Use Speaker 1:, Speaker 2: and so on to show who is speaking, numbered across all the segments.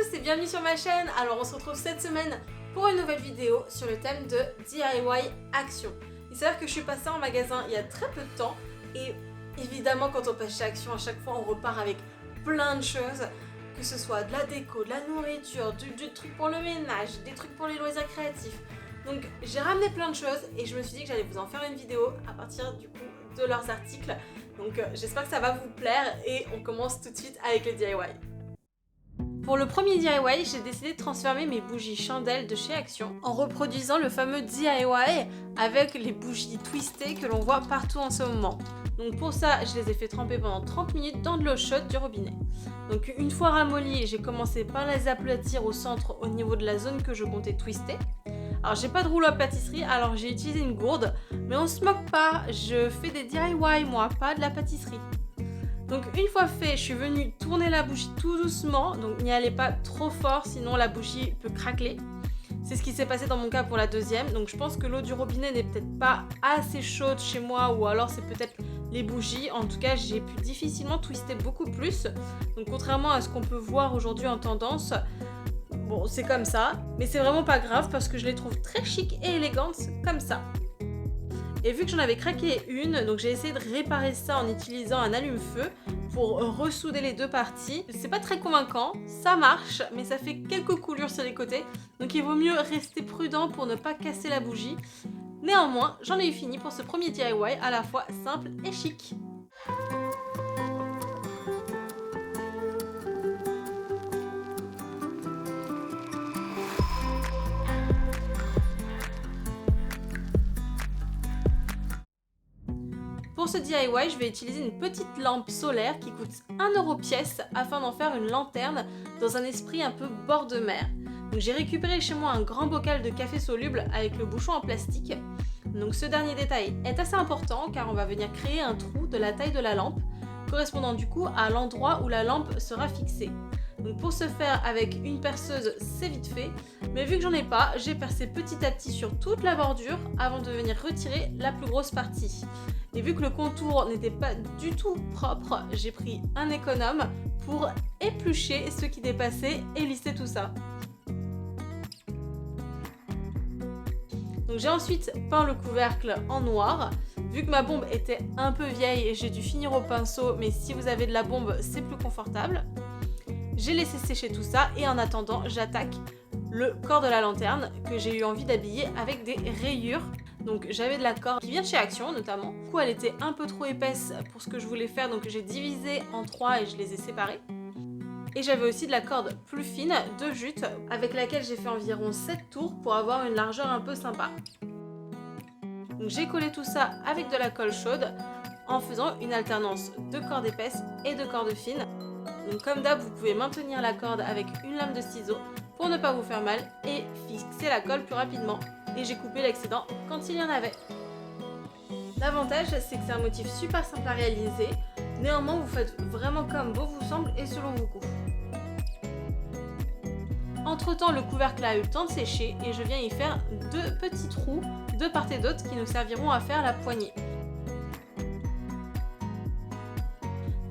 Speaker 1: tous et bienvenue sur ma chaîne. Alors on se retrouve cette semaine pour une nouvelle vidéo sur le thème de DIY Action. Il s'avère que je suis passée en magasin il y a très peu de temps et évidemment quand on passe chez Action à chaque fois on repart avec plein de choses, que ce soit de la déco, de la nourriture, du truc pour le ménage, des trucs pour les loisirs créatifs. Donc j'ai ramené plein de choses et je me suis dit que j'allais vous en faire une vidéo à partir du coup de leurs articles. Donc j'espère que ça va vous plaire et on commence tout de suite avec le DIY. Pour le premier DIY, j'ai décidé de transformer mes bougies chandelles de chez Action en reproduisant le fameux DIY avec les bougies twistées que l'on voit partout en ce moment. Donc pour ça, je les ai fait tremper pendant 30 minutes dans de l'eau chaude du robinet. Donc une fois ramollies, j'ai commencé par les aplatir au centre au niveau de la zone que je comptais twister. Alors j'ai pas de rouleau à pâtisserie, alors j'ai utilisé une gourde, mais on se moque pas, je fais des DIY moi, pas de la pâtisserie. Donc une fois fait, je suis venue tourner la bougie tout doucement, donc n'y allez pas trop fort sinon la bougie peut craquer. C'est ce qui s'est passé dans mon cas pour la deuxième, donc je pense que l'eau du robinet n'est peut-être pas assez chaude chez moi ou alors c'est peut-être les bougies. En tout cas j'ai pu difficilement twister beaucoup plus, donc contrairement à ce qu'on peut voir aujourd'hui en tendance, bon c'est comme ça, mais c'est vraiment pas grave parce que je les trouve très chic et élégantes comme ça. Et vu que j'en avais craqué une, donc j'ai essayé de réparer ça en utilisant un allume-feu pour ressouder les deux parties. C'est pas très convaincant, ça marche, mais ça fait quelques coulures sur les côtés, donc il vaut mieux rester prudent pour ne pas casser la bougie. Néanmoins, j'en ai eu fini pour ce premier DIY à la fois simple et chic. Pour ce DIY, je vais utiliser une petite lampe solaire qui coûte 1€ pièce afin d'en faire une lanterne dans un esprit un peu bord de mer. Donc j'ai récupéré chez moi un grand bocal de café soluble avec le bouchon en plastique. Donc ce dernier détail est assez important car on va venir créer un trou de la taille de la lampe, correspondant du coup à l'endroit où la lampe sera fixée. Donc pour ce faire avec une perceuse c'est vite fait, mais vu que j'en ai pas, j'ai percé petit à petit sur toute la bordure avant de venir retirer la plus grosse partie. Et vu que le contour n'était pas du tout propre, j'ai pris un économe pour éplucher ce qui dépassait et lisser tout ça. Donc j'ai ensuite peint le couvercle en noir. Vu que ma bombe était un peu vieille, j'ai dû finir au pinceau, mais si vous avez de la bombe, c'est plus confortable. J'ai laissé sécher tout ça et en attendant, j'attaque le corps de la lanterne que j'ai eu envie d'habiller avec des rayures. Donc j'avais de la corde qui vient de chez Action notamment. Du coup elle était un peu trop épaisse pour ce que je voulais faire, donc j'ai divisé en 3 et je les ai séparées. Et j'avais aussi de la corde plus fine de jute avec laquelle j'ai fait environ 7 tours pour avoir une largeur un peu sympa. Donc j'ai collé tout ça avec de la colle chaude en faisant une alternance de corde épaisse et de corde fine. Donc comme d'hab, vous pouvez maintenir la corde avec une lame de ciseau pour ne pas vous faire mal et fixer la colle plus rapidement. Et j'ai coupé l'excédent quand il y en avait. L'avantage, c'est que c'est un motif super simple à réaliser. Néanmoins, vous faites vraiment comme bon vous semble et selon vos goûts. Entre temps, le couvercle a eu le temps de sécher et je viens y faire 2 petits trous de part et d'autre qui nous serviront à faire la poignée.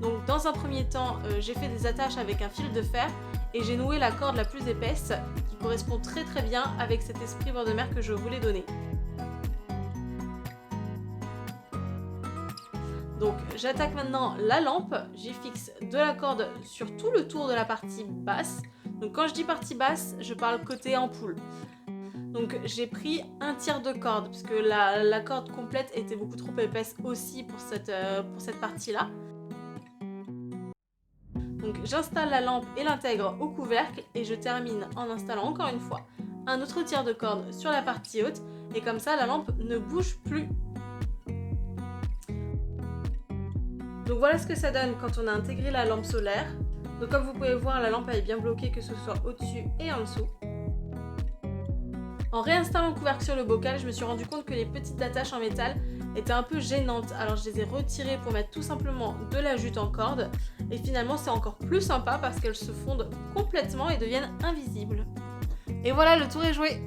Speaker 1: Donc dans un premier temps, j'ai fait des attaches avec un fil de fer et j'ai noué la corde la plus épaisse qui correspond très bien avec cet esprit bord de mer que je voulais donner. Donc j'attaque maintenant la lampe, j'y fixe de la corde sur tout le tour de la partie basse. Donc quand je dis partie basse, je parle côté ampoule. Donc j'ai pris un tiers de corde parce que la corde complète était beaucoup trop épaisse aussi pour cette partie-là. Donc j'installe la lampe et l'intègre au couvercle et je termine en installant encore une fois un autre tiers de corde sur la partie haute et comme ça la lampe ne bouge plus. Donc voilà ce que ça donne quand on a intégré la lampe solaire. Donc comme vous pouvez voir, la lampe est bien bloquée que ce soit au-dessus et en dessous. En réinstallant le couvercle sur le bocal, je me suis rendu compte que les petites attaches en métal étaient un peu gênantes, alors je les ai retirées pour mettre tout simplement de la jute en corde et finalement c'est encore plus sympa parce qu'elles se fondent complètement et deviennent invisibles. Et voilà, le tour est joué.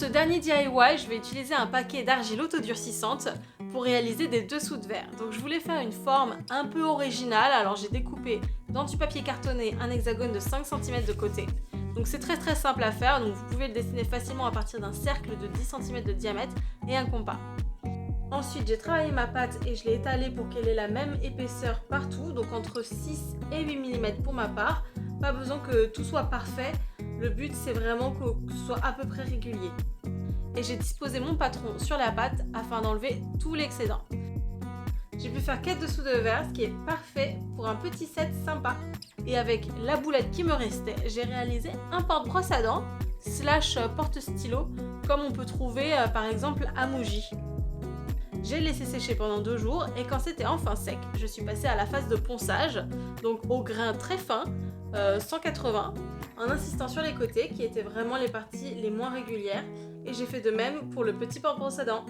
Speaker 1: ce dernier DIY, je vais utiliser un paquet d'argile autodurcissante pour réaliser des dessous de verre. Donc je voulais faire une forme un peu originale, alors j'ai découpé dans du papier cartonné un hexagone de 5 cm de côté. Donc c'est très simple à faire, donc vous pouvez le dessiner facilement à partir d'un cercle de 10 cm de diamètre et un compas. Ensuite j'ai travaillé ma pâte et je l'ai étalée pour qu'elle ait la même épaisseur partout, donc entre 6 et 8 mm pour ma part. Pas besoin que tout soit parfait, le but c'est vraiment que ce soit à peu près régulier. Et j'ai disposé mon patron sur la pâte afin d'enlever tout l'excédent. J'ai pu faire 4 dessous de verre, ce qui est parfait pour un petit set sympa. Et avec la boulette qui me restait, j'ai réalisé un porte-brosse à dents / porte-stylo comme on peut trouver par exemple à Muji. J'ai laissé sécher pendant 2 jours et quand c'était enfin sec, je suis passée à la phase de ponçage, donc au grain très fin, 180, en insistant sur les côtés qui étaient vraiment les parties les moins régulières, et j'ai fait de même pour le petit porte-brosse à dents.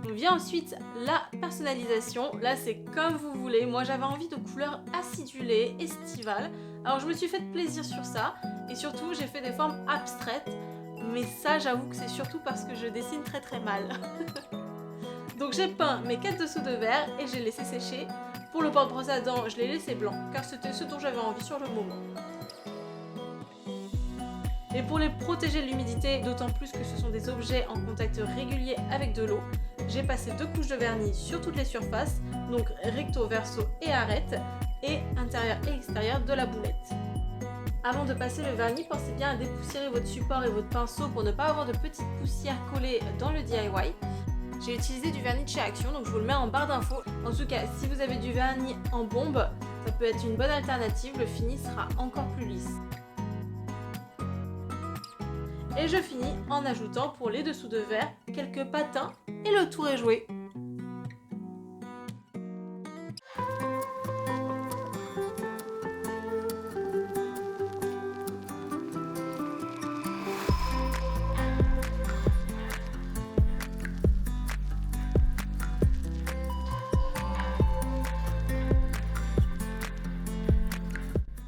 Speaker 1: On vient ensuite la personnalisation, là c'est comme vous voulez, moi j'avais envie de couleurs acidulées, estivales, alors je me suis fait plaisir sur ça, et surtout j'ai fait des formes abstraites, mais ça j'avoue que c'est surtout parce que je dessine très mal. Donc j'ai peint mes 4 dessous de verre et j'ai laissé sécher. Pour le porte-brosse à dents, je l'ai laissé blanc car c'était ce dont j'avais envie sur le moment. Et pour les protéger de l'humidité, d'autant plus que ce sont des objets en contact régulier avec de l'eau, j'ai passé 2 couches de vernis sur toutes les surfaces, donc recto, verso et arête, et intérieur et extérieur de la boulette. Avant de passer le vernis, pensez bien à dépoussiérer votre support et votre pinceau pour ne pas avoir de petites poussières collées dans le DIY. J'ai utilisé du vernis de chez Action, donc je vous le mets en barre d'infos. En tout cas, si vous avez du vernis en bombe, ça peut être une bonne alternative, le fini sera encore plus lisse. Et je finis en ajoutant pour les dessous de verre quelques patins et le tour est joué.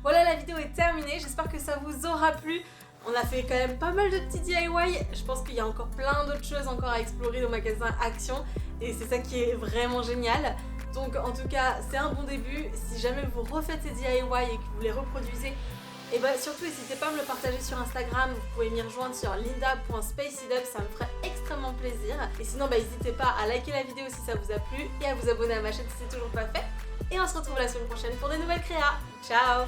Speaker 1: Voilà, la vidéo est terminée, j'espère que ça vous aura plu. On a fait quand même pas mal de petits DIY, je pense qu'il y a encore plein d'autres choses encore à explorer au magasin Action et c'est ça qui est vraiment génial. Donc en tout cas c'est un bon début, si jamais vous refaites ces DIY et que vous les reproduisez, et bah surtout n'hésitez pas à me le partager sur Instagram, vous pouvez m'y rejoindre sur linda.spaceydup, ça me ferait extrêmement plaisir. Et sinon n'hésitez pas à liker la vidéo si ça vous a plu et à vous abonner à ma chaîne si c'est toujours pas fait. Et on se retrouve la semaine prochaine pour de nouvelles créas. Ciao!